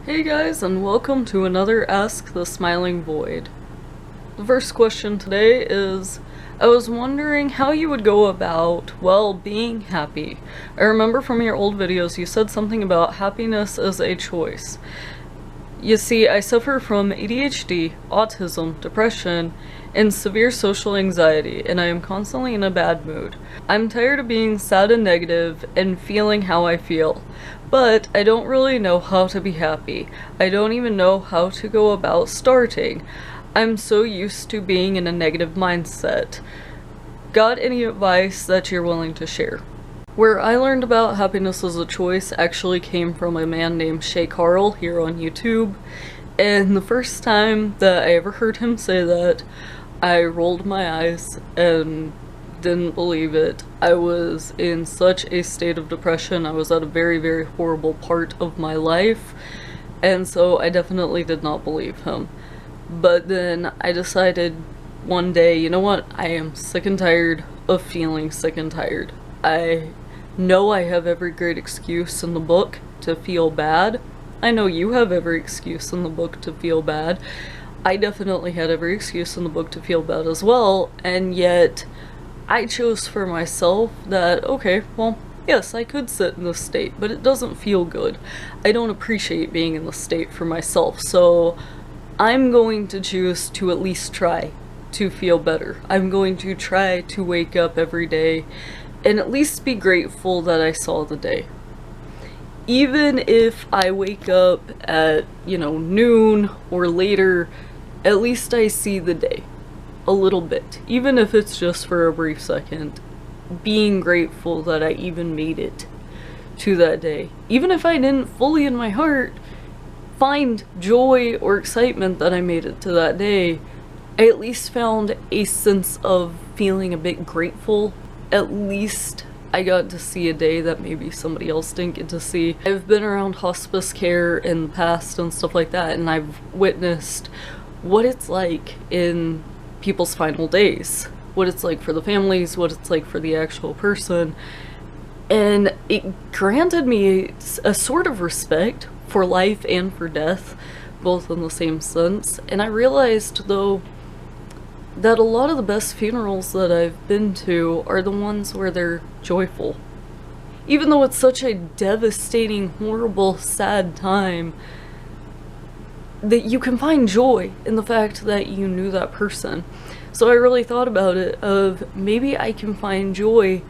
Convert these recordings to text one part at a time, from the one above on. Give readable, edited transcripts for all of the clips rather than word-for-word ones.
Hey guys, and welcome to another Ask the Smiling Void. The first question today is, I was wondering how you would go about, well, being happy. I remember from your old videos you said something about happiness as a choice. You see, I suffer from ADHD, autism, depression, and severe social anxiety, and I am constantly in a bad mood. I'm tired of being sad and negative and feeling how I feel, but I don't really know how to be happy. I don't even know how to go about starting. I'm so used to being in a negative mindset. Got any advice that you're willing to share? Where I learned about happiness as a choice actually came from a man named Shay Carl here on YouTube, and the first time that I ever heard him say that, I rolled my eyes and didn't believe it. I was in such a state of depression. I was at a very, very horrible part of my life, and so I definitely did not believe him. But then I decided one day, you know what, I am sick and tired of feeling sick and tired. I know I have every great excuse in the book to feel bad. I know you have every excuse in the book to feel bad. I definitely had every excuse in the book to feel bad as well, and yet I chose for myself that, okay, well, yes, I could sit in this state, but it doesn't feel good. I don't appreciate being in this state for myself, so I'm going to choose to at least try to feel better. I'm going to try to wake up every day and at least be grateful that I saw the day. Even if I wake up at, noon or later, at least I see the day a little bit. Even if it's just for a brief second, being grateful that I even made it to that day. Even if I didn't fully in my heart find joy or excitement that I made it to that day, I at least found a sense of feeling a bit grateful. At least I got to see a day that maybe somebody else didn't get to see. I've been around hospice care in the past and stuff like that, and I've witnessed what it's like in people's final days. What it's like for the families, what it's like for the actual person. And it granted me a sort of respect for life and for death, both in the same sense. And I realized, though, that a lot of the best funerals that I've been to are the ones where they're joyful. Even though it's such a devastating, horrible, sad time, that you can find joy in the fact that you knew that person. So I really thought about it of maybe I can find joy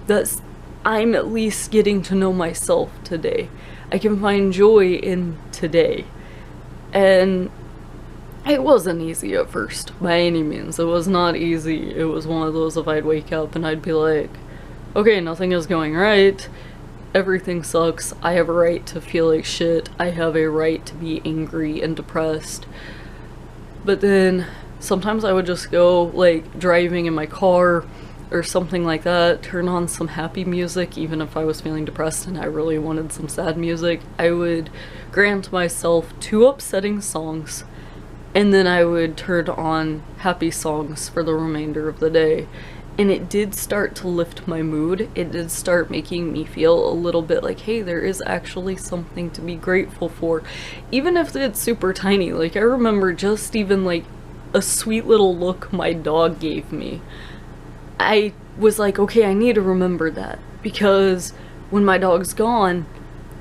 that I'm at least getting to know myself today. I can find joy in today. And it wasn't easy at first, by any means. It was not easy. It was one of those if I'd wake up and I'd be like, okay, nothing is going right. Everything sucks. I have a right to feel like shit. I have a right to be angry and depressed. But then sometimes I would just go, like, driving in my car or something like that, turn on some happy music, even if I was feeling depressed and I really wanted some sad music. I would grant myself 2 upsetting songs, and then I would turn on happy songs for the remainder of the day. And it did start to lift my mood. It did start making me feel a little bit like, hey, there is actually something to be grateful for. Even if it's super tiny. Like, I remember just even, like, a sweet little look my dog gave me. I was like, okay, I need to remember that. Because when my dog's gone,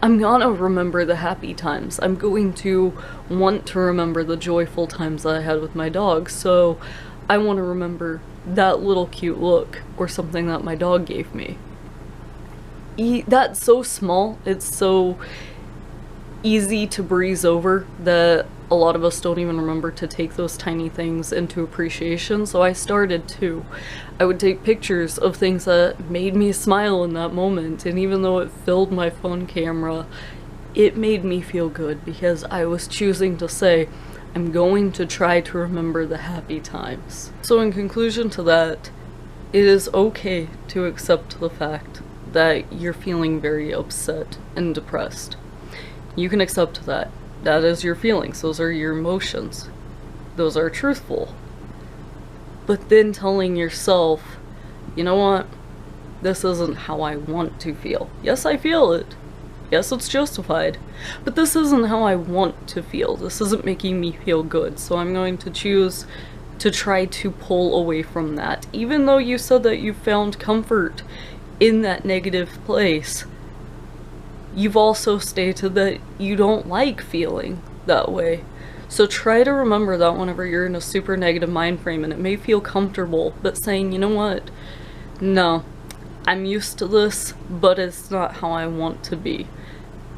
I'm gonna remember the happy times. I'm going to want to remember the joyful times that I had with my dog. So I want to remember that little cute look or something that my dog gave me. That's so small. It's so easy to breeze over that a lot of us don't even remember to take those tiny things into appreciation. So I started to. I would take pictures of things that made me smile in that moment, and even though it filled my phone camera, it made me feel good because I was choosing to say, I'm going to try to remember the happy times. So in conclusion to that, it is okay to accept the fact that you're feeling very upset and depressed. You can accept that. That is your feelings. Those are your emotions. Those are truthful. But then telling yourself, you know what? This isn't how I want to feel. Yes, I feel it. Yes, it's justified, but this isn't how I want to feel. This isn't making me feel good, so I'm going to choose to try to pull away from that. Even though you said that you found comfort in that negative place, you've also stated that you don't like feeling that way. So try to remember that whenever you're in a super negative mind frame, and it may feel comfortable, but saying, you know what, no, I'm used to this, but it's not how I want to be.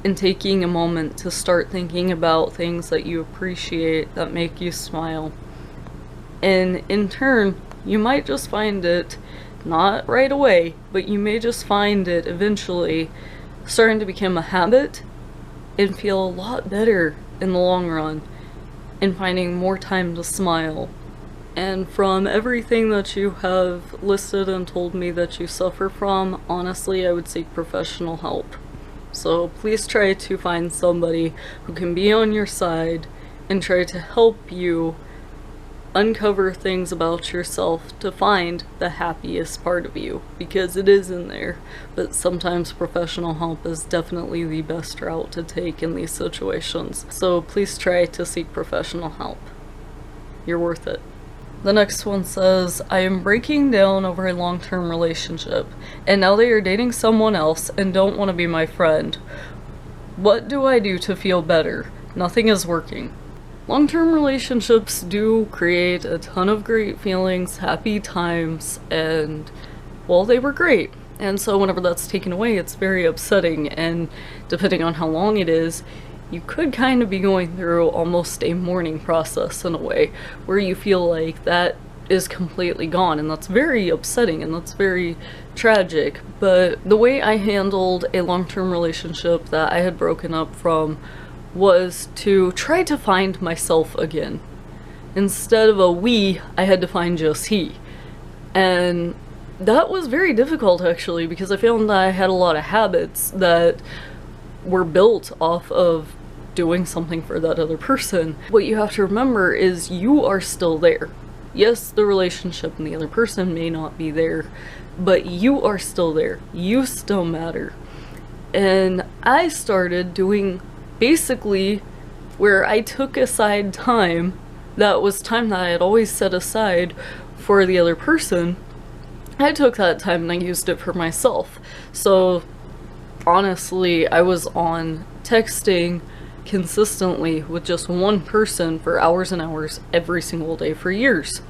And taking a moment to start thinking about things that you appreciate that make you smile. And in turn, you might just find it, not right away, but you may just find it eventually starting to become a habit and feel a lot better in the long run, and finding more time to smile. And from everything that you have listed and told me that you suffer from, honestly, I would seek professional help. So please try to find somebody who can be on your side and try to help you uncover things about yourself to find the happiest part of you, because it is in there, but sometimes professional help is definitely the best route to take in these situations. So please try to seek professional help. You're worth it. The next one says, I am breaking down over a long-term relationship, and now they are dating someone else and don't want to be my friend. What do I do to feel better? Nothing is working. Long-term relationships do create a ton of great feelings, happy times, and, well, they were great. And so whenever that's taken away, it's very upsetting, and depending on how long it is, you could kind of be going through almost a mourning process in a way, where you feel like that is completely gone, and that's very upsetting and that's very tragic. But the way I handled a long-term relationship that I had broken up from was to try to find myself again. Instead of a we, I had to find just he. And that was very difficult, actually, because I found that I had a lot of habits that were built off of doing something for that other person. What you have to remember is you are still there. Yes, the relationship and the other person may not be there, but you are still there. You still matter. And I started doing basically where I took aside time that was time that I had always set aside for the other person. I took that time and I used it for myself. So honestly, I was on texting consistently with just one person for hours and hours every single day for years.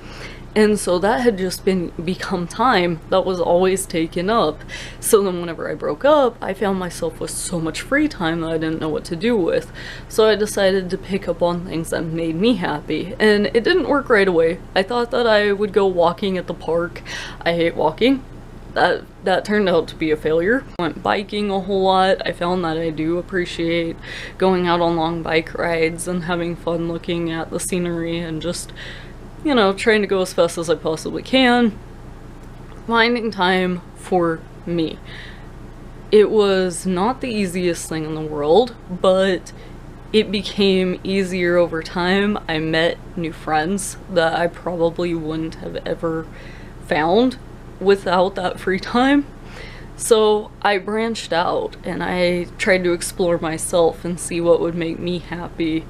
And so that had just become time that was always taken up. So then whenever I broke up, I found myself with so much free time that I didn't know what to do with. So I decided to pick up on things that made me happy. And it didn't work right away. I thought that I would go walking at the park. I hate walking. That turned out to be a failure. I went biking a whole lot. I found that I do appreciate going out on long bike rides and having fun looking at the scenery and just, you know, trying to go as fast as I possibly can. Finding time for me. It was not the easiest thing in the world, but it became easier over time. I met new friends that I probably wouldn't have ever found without that free time. So I branched out and I tried to explore myself and see what would make me happy.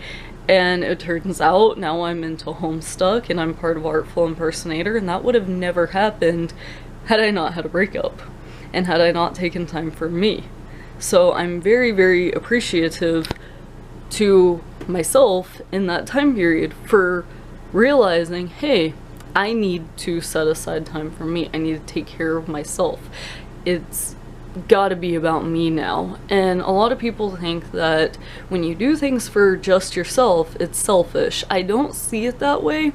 And it turns out now I'm into Homestuck and I'm part of Artful Impersonator, and that would have never happened had I not had a breakup and had I not taken time for me. So I'm very, very appreciative to myself in that time period for realizing, hey, I need to set aside time for me. I need to take care of myself. It's gotta be about me now. And a lot of people think that when you do things for just yourself, it's selfish. I don't see it that way,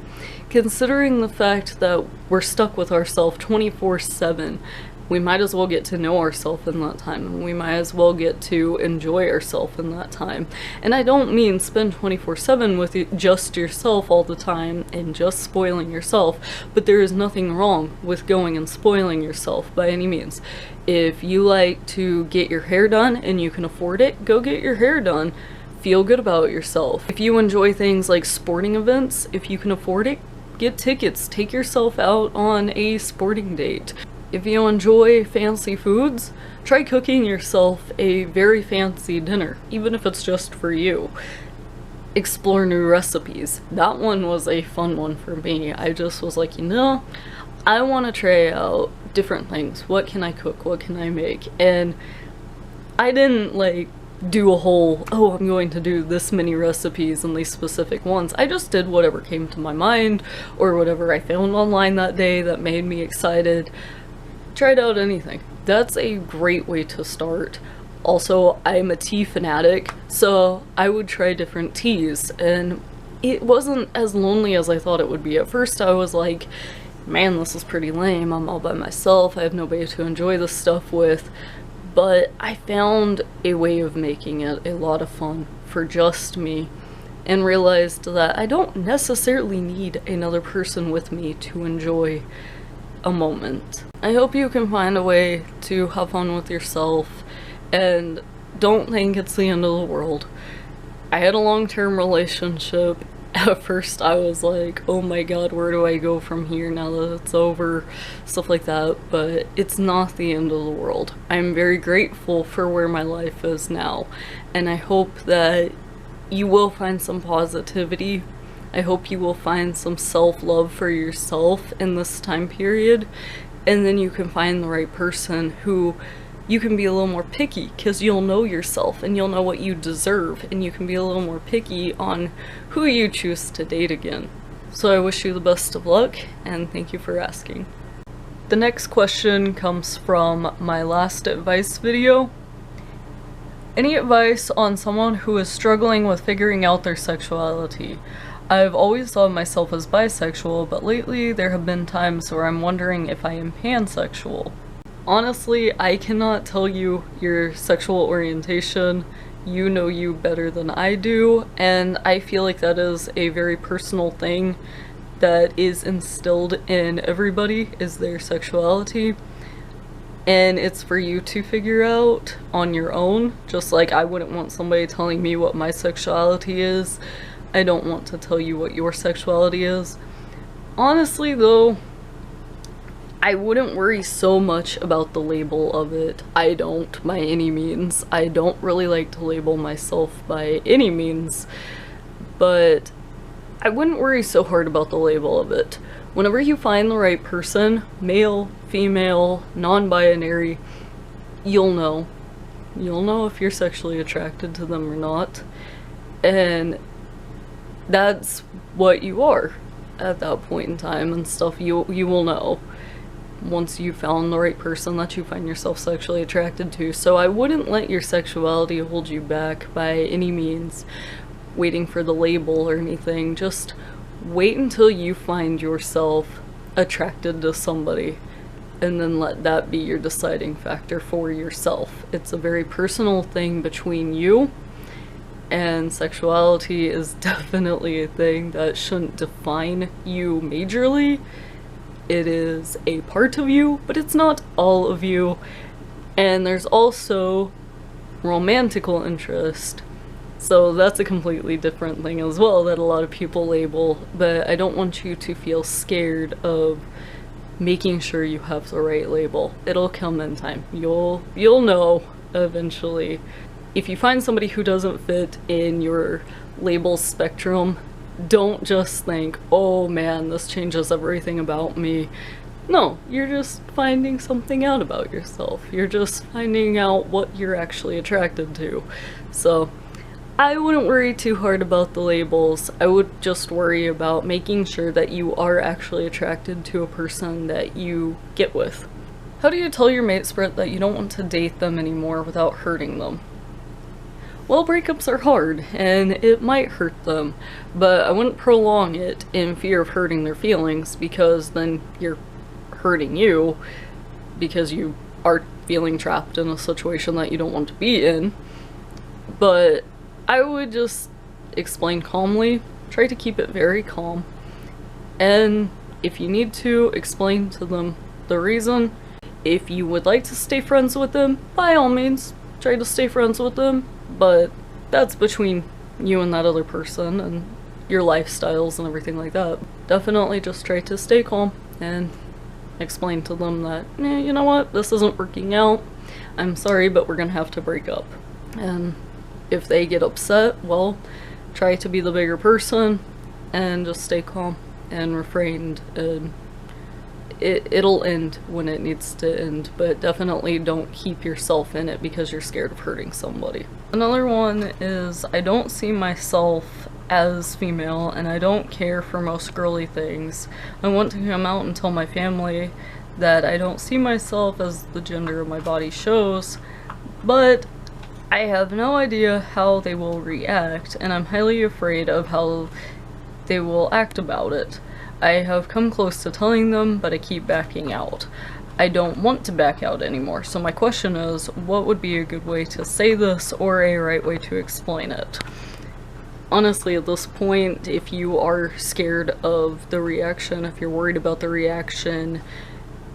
considering the fact that we're stuck with ourselves 24/7. We might as well get to know ourselves in that time, and we might as well get to enjoy ourselves in that time. And I don't mean spend 24/7 with just yourself all the time and just spoiling yourself, but there is nothing wrong with going and spoiling yourself by any means. If you like to get your hair done and you can afford it, go get your hair done. Feel good about yourself. If you enjoy things like sporting events, if you can afford it, get tickets. Take yourself out on a sporting date. If you enjoy fancy foods, try cooking yourself a very fancy dinner, even if it's just for you. Explore new recipes. That one was a fun one for me. I just was like, I want to try out different things. What can I cook? What can I make? And I didn't like do a whole, oh, I'm going to do this many recipes and these specific ones. I just did whatever came to my mind or whatever I found online that day that made me excited. Tried out anything. That's a great way to start. Also, I'm a tea fanatic, so I would try different teas, and it wasn't as lonely as I thought it would be. At first I was like, man, this is pretty lame. I'm all by myself. I have nobody to enjoy this stuff with. But I found a way of making it a lot of fun for just me, and realized that I don't necessarily need another person with me to enjoy a moment. I hope you can find a way to have fun with yourself and don't think it's the end of the world. I had a long-term relationship. At first I was like, oh my god, where do I go from here now that it's over? Stuff like that, but it's not the end of the world. I'm very grateful for where my life is now, and I hope that you will find some positivity. I hope you will find some self-love for yourself in this time period, and then you can find the right person who you can be a little more picky, because you'll know yourself and you'll know what you deserve, and you can be a little more picky on who you choose to date again. So I wish you the best of luck, and thank you for asking. The next question comes from my last advice video. Any advice on someone who is struggling with figuring out their sexuality? I've always thought of myself as bisexual, but lately there have been times where I'm wondering if I am pansexual. Honestly, I cannot tell you your sexual orientation. You know you better than I do, and I feel like that is a very personal thing that is instilled in everybody, is their sexuality. And it's for you to figure out on your own, just like I wouldn't want somebody telling me what my sexuality is. I don't want to tell you what your sexuality is. Honestly though, I wouldn't worry so much about the label of it. I don't, by any means. I don't really like to label myself by any means, but I wouldn't worry so hard about the label of it. Whenever you find the right person, male, female, non-binary, you'll know. You'll know if you're sexually attracted to them or not, and that's what you are at that point in time and stuff. You will know once you found the right person that you find yourself sexually attracted to. So I wouldn't let your sexuality hold you back by any means, waiting for the label or anything. Just wait until you find yourself attracted to somebody, and then let that be your deciding factor for yourself. It's a very personal thing between you, and sexuality is definitely a thing that shouldn't define you majorly. It is a part of you, but it's not all of you. And there's also romantical interest, so that's a completely different thing as well that a lot of people label. But I don't want you to feel scared of making sure you have the right label. It'll come in time. You'll know eventually. If you find somebody who doesn't fit in your label spectrum, don't just think, oh man, this changes everything about me. No, you're just finding something out about yourself. You're just finding out what you're actually attracted to. So I wouldn't worry too hard about the labels. I would just worry about making sure that you are actually attracted to a person that you get with. How do you tell your mate spread that you don't want to date them anymore without hurting them? Well, breakups are hard, and it might hurt them, but I wouldn't prolong it in fear of hurting their feelings, because then you're hurting you, because you are feeling trapped in a situation that you don't want to be in. But I would just explain calmly, try to keep it very calm, and if you need to, explain to them the reason. If you would like to stay friends with them, by all means, try to stay friends with them. But that's between you and that other person and your lifestyles and everything like that. Definitely just try to stay calm and explain to them that, you know what, this isn't working out. I'm sorry, but we're gonna have to break up. And if they get upset, well, try to be the bigger person and just stay calm and refrained, and it'll end when it needs to end, but definitely don't keep yourself in it because you're scared of hurting somebody. Another one is, I don't see myself as female and I don't care for most girly things. I want to come out and tell my family that I don't see myself as the gender my body shows, but I have no idea how they will react, and I'm highly afraid of how they will act about it. I have come close to telling them, but I keep backing out. I don't want to back out anymore, so my question is, what would be a good way to say this, or a right way to explain it? Honestly, at this point, if you are scared of the reaction, if you're worried about the reaction,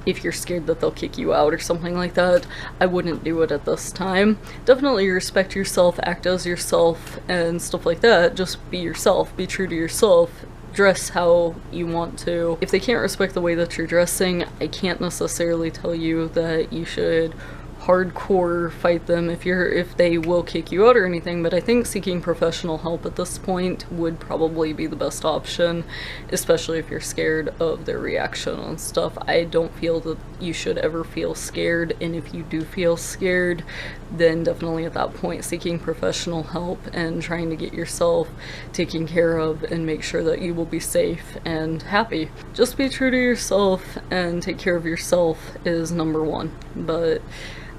if you're scared that they'll kick you out or something like that, I wouldn't do it at this time. Definitely respect yourself, act as yourself, and stuff like that. Just be yourself, be true to yourself, dress how you want to. If they can't respect the way that you're dressing, I can't necessarily tell you that you should hardcore fight them if they will kick you out or anything, but I think seeking professional help at this point would probably be the best option, especially if you're scared of their reaction and stuff. I don't feel that you should ever feel scared, and if you do feel scared, then definitely at that point seeking professional help and trying to get yourself taken care of and make sure that you will be safe and happy. Just be true to yourself and take care of yourself is number one, but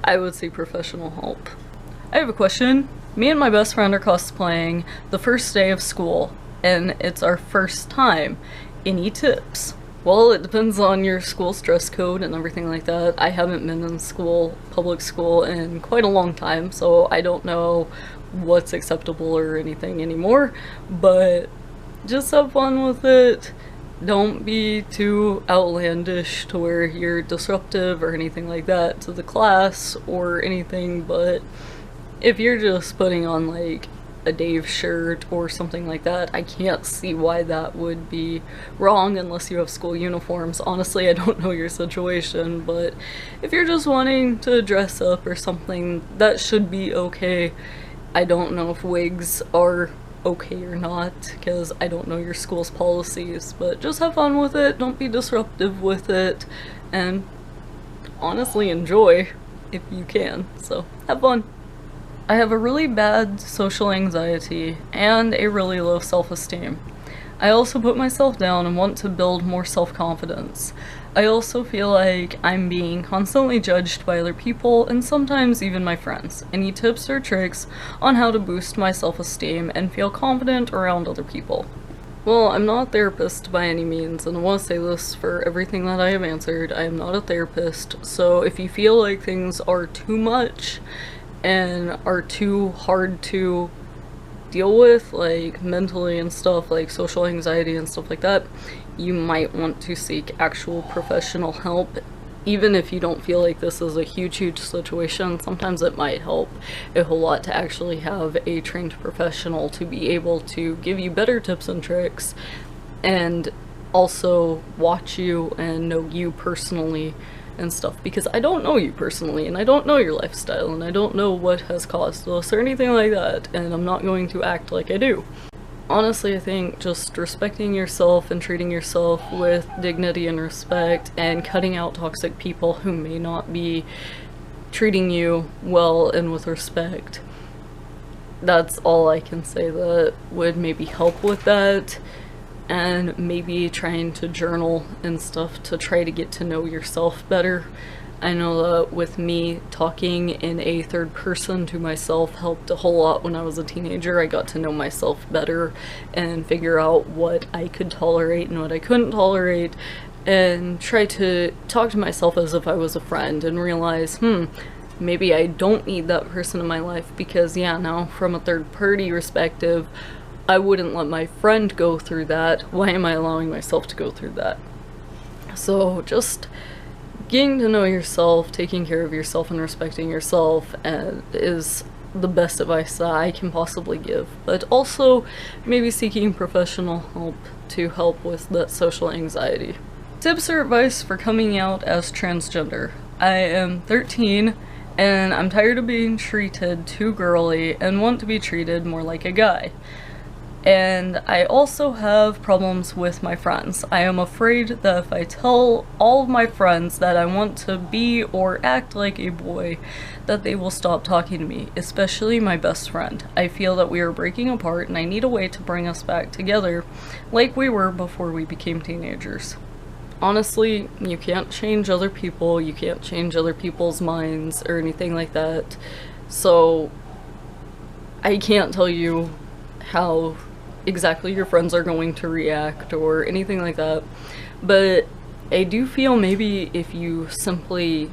I would seek professional help. I have a question. Me and my best friend are cosplaying the first day of school, and it's our first time. Any tips? Well, it depends on your school's dress code and everything like that. I haven't been in school, public school, in quite a long time, so I don't know what's acceptable or anything anymore, but just have fun with it. Don't be too outlandish to where you're disruptive or anything like that to the class or anything, but if you're just putting on like a Dave shirt or something like that, I can't see why that would be wrong unless you have school uniforms. Honestly, I don't know your situation, but if you're just wanting to dress up or something, that should be okay. I don't know if wigs are okay or not, because I don't know your school's policies, but just have fun with it, don't be disruptive with it, and honestly enjoy if you can, so have fun. I have a really bad social anxiety and a really low self-esteem. I also put myself down and want to build more self-confidence. I also feel like I'm being constantly judged by other people and sometimes even my friends. Any tips or tricks on how to boost my self-esteem and feel confident around other people? Well, I'm not a therapist by any means, and I want to say this for everything that I have answered. I am not a therapist, so if you feel like things are too much and are too hard to deal with, like mentally and stuff, like social anxiety and stuff like that, you might want to seek actual professional help. Even if you don't feel like this is a huge situation, sometimes it might help a whole lot to actually have a trained professional to be able to give you better tips and tricks and also watch you and know you personally and stuff, because I don't know you personally and I don't know your lifestyle and I don't know what has caused this or anything like that, and I'm not going to act like I do. Honestly, I think just respecting yourself and treating yourself with dignity and respect and cutting out toxic people who may not be treating you well and with respect. That's all I can say that would maybe help with that, and maybe trying to journal and stuff to try to get to know yourself better. I know that with me, talking in a third person to myself helped a whole lot when I was a teenager. I got to know myself better and figure out what I could tolerate and what I couldn't tolerate, and try to talk to myself as if I was a friend and realize, maybe I don't need that person in my life, because yeah, now from a third party perspective, I wouldn't let my friend go through that. Why am I allowing myself to go through that? So just getting to know yourself, taking care of yourself, and respecting yourself is the best advice that I can possibly give. But also maybe seeking professional help to help with that social anxiety. Tips or advice for coming out as transgender. I am 13 and I'm tired of being treated too girly and want to be treated more like a guy. And I also have problems with my friends. I am afraid that if I tell all of my friends that I want to be or act like a boy, that they will stop talking to me, especially my best friend. I feel that we are breaking apart and I need a way to bring us back together like we were before we became teenagers. Honestly, you can't change other people, you can't change other people's minds or anything like that. So I can't tell you how exactly your friends are going to react or anything like that, but I do feel maybe if you simply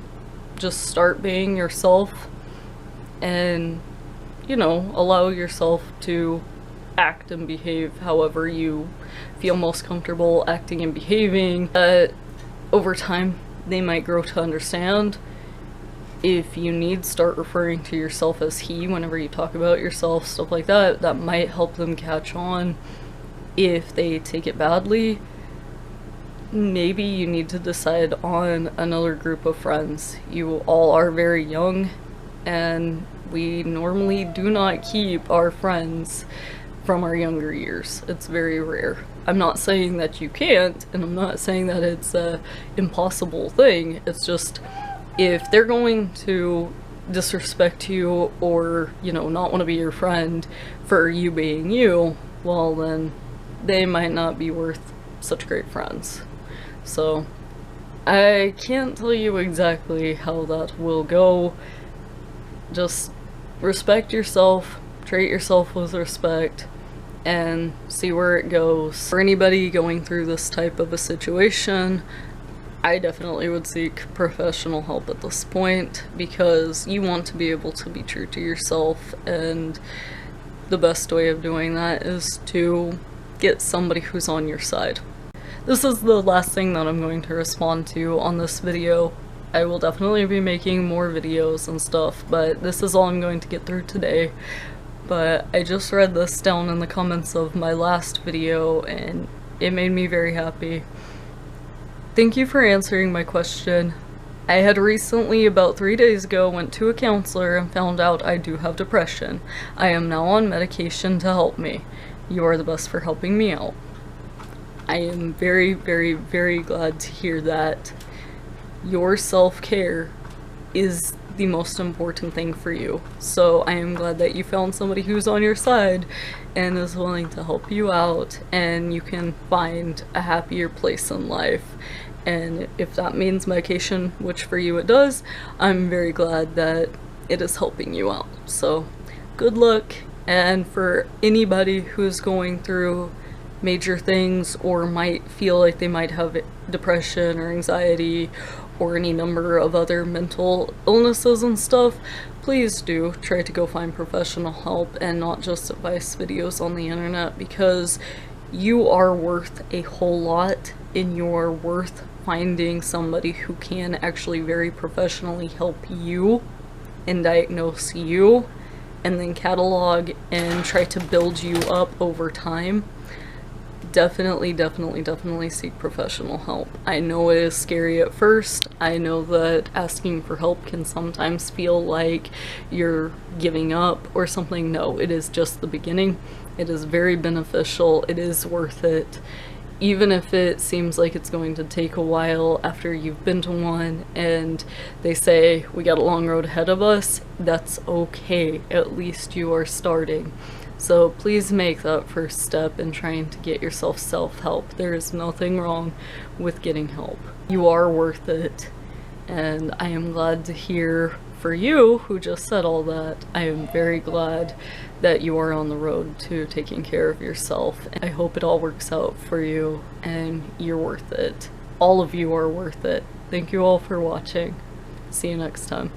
just start being yourself and, you know, allow yourself to act and behave however you feel most comfortable acting and behaving, over time they might grow to understand. If you need, start referring to yourself as he whenever you talk about yourself, stuff like that. That might help them catch on. If they take it badly, maybe you need to decide on another group of friends. You all are very young and we normally do not keep our friends from our younger years. It's very rare. I'm not saying that you can't, and I'm not saying that it's a impossible thing. It's just, if they're going to disrespect you or, you know, not want to be your friend for you being you, well then they might not be worth such great friends. So I can't tell you exactly how that will go. Just respect yourself, treat yourself with respect, and see where it goes. For anybody going through this type of a situation, I definitely would seek professional help at this point, because you want to be able to be true to yourself, and the best way of doing that is to get somebody who's on your side. This is the last thing that I'm going to respond to on this video. I will definitely be making more videos and stuff, but this is all I'm going to get through today. But I just read this down in the comments of my last video and it made me very happy. Thank you for answering my question. I had recently, about 3 days ago, went to a counselor and found out I do have depression. I am now on medication to help me. You are the best for helping me out. I am very, very, very glad to hear that your self-care is the most important thing for you. So I am glad that you found somebody who's on your side and is willing to help you out, and you can find a happier place in life. And if that means medication, which for you it does, I'm very glad that it is helping you out. So good luck. And for anybody who's going through major things or might feel like they might have depression or anxiety or any number of other mental illnesses and stuff, please do try to go find professional help and not just advice videos on the internet, because you are worth a whole lot, and you're worth finding somebody who can actually very professionally help you and diagnose you and then catalog and try to build you up over time. Definitely, definitely, definitely seek professional help. I know it is scary at first. I know that asking for help can sometimes feel like you're giving up or something. No, it is just the beginning. It is very beneficial. It is worth it. Even if it seems like it's going to take a while after you've been to one and they say we got a long road ahead of us, that's okay. At least you are starting. So please make that first step in trying to get yourself self-help. There is nothing wrong with getting help. You are worth it. And I am glad to hear for you who just said all that. I am very glad that you are on the road to taking care of yourself. I hope it all works out for you and you're worth it. All of you are worth it. Thank you all for watching. See you next time.